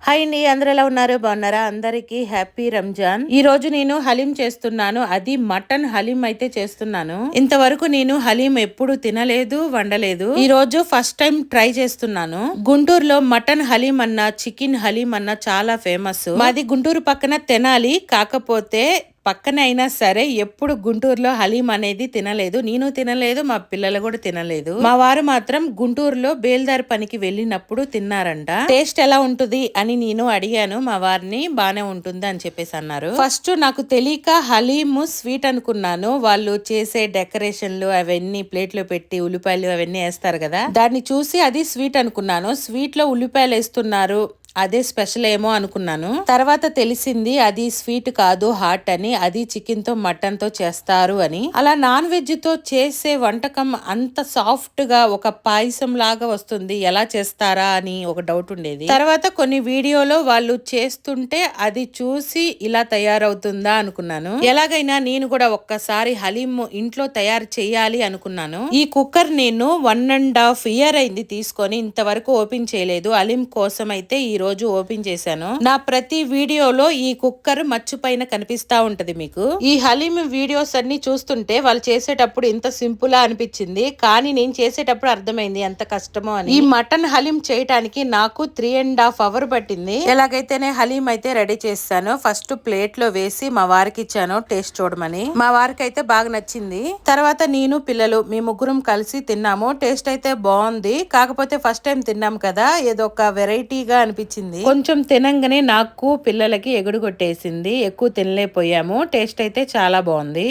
Hi అండి, అందరు ఎలా ఉన్నారు? బాగున్నారా? అందరికీ హ్యాపీ రంజాన్. ఈ రోజు నేను హలీం చేస్తున్నాను. అది మటన్ హలీం అయితే చేస్తున్నాను. ఇంతవరకు నేను హలీం ఎప్పుడు తినలేదు, వండలేదు. ఈ రోజు ఫస్ట్ టైం ట్రై చేస్తున్నాను. గుంటూరులో మటన్ హలీం అన్న, చికెన్ హలీం అన్న చాలా ఫేమస్. మాది గుంటూరు పక్కన తెనాలి. కాకపోతే పక్కన అయినా సరే ఎప్పుడు గుంటూరులో హలీం అనేది తినలేదు. నేను తినలేదు, మా పిల్లలు కూడా తినలేదు. మా వారు మాత్రం గుంటూరులో బేల్దారి పనికి వెళ్ళినప్పుడు తిన్నారంట. టేస్ట్ ఎలా ఉంటుంది అని నేను అడిగాను మా వారిని. బానే ఉంటుంది అని చెప్పేసి అన్నారు. ఫస్ట్ నాకు తెలియక హలీం స్వీట్ అనుకున్నాను. వాళ్ళు చేసే డెకరేషన్లు అవన్నీ ప్లేట్లో పెట్టి ఉల్లిపాయలు అవన్నీ వేస్తారు కదా, దాన్ని చూసి అది స్వీట్ అనుకున్నాను. స్వీట్ లో ఉల్లిపాయలు వేస్తున్నారు, అదే స్పెషల్ ఏమో అనుకున్నాను. తర్వాత తెలిసింది అది స్వీట్ కాదు, హాట్ అని. అది చికెన్ తో మటన్ తో చేస్తారు అని. అలా నాన్ వెజ్ తో చేసే వంటకం అంత సాఫ్ట్ గా ఒక పాయసం లాగా వస్తుంది, ఎలా చేస్తారా అని ఒక డౌట్ ఉండేది. తర్వాత కొన్ని వీడియోలో వాళ్ళు చేస్తుంటే అది చూసి ఇలా తయారవుతుందా అనుకున్నాను. ఎలాగైనా నేను కూడా ఒక్కసారి హలీం ఇంట్లో తయారు చేయాలి అనుకున్నాను. ఈ కుక్కర్ నేను 1.5 years అయింది తీసుకొని, ఇంతవరకు ఓపెన్ చేయలేదు. హలీం కోసం అయితే ఈ రోజు ఓపెన్ చేశాను. నా ప్రతి వీడియోలో ఈ కుక్కర్ మచ్చు పైన కనిపిస్తా ఉంటది మీకు. ఈ హలీం వీడియోస్ అన్ని చూస్తుంటే వాళ్ళు చేసేటప్పుడు ఇంత సింపుల్ అనిపించింది, కానీ నేను చేసేటప్పుడు అర్థమైంది ఎంత కష్టమో అని. ఈ మటన్ హలీం చేయడానికి నాకు 3.5 hours పట్టింది. ఎలాగైతేనే హలీం అయితే రెడీ చేస్తాను. ఫస్ట్ ప్లేట్ లో వేసి మా వారికి ఇచ్చాను టేస్ట్ చూడమని. మా వారికి అయితే బాగా నచ్చింది. తర్వాత నేను పిల్లలు మీ ముగ్గురం కలిసి తిన్నాము. టేస్ట్ అయితే బాగుంది. కాకపోతే ఫస్ట్ టైం తిన్నాం కదా, ఏదో ఒక వెరైటీగా అనిపించింది. కొంచెం తినంగానే నాకు పిల్లలకి ఎగుడు కొట్టేసింది. ఎక్కువ తినలేకపోయాము. టేస్ట్ అయితే చాలా బాగుంది.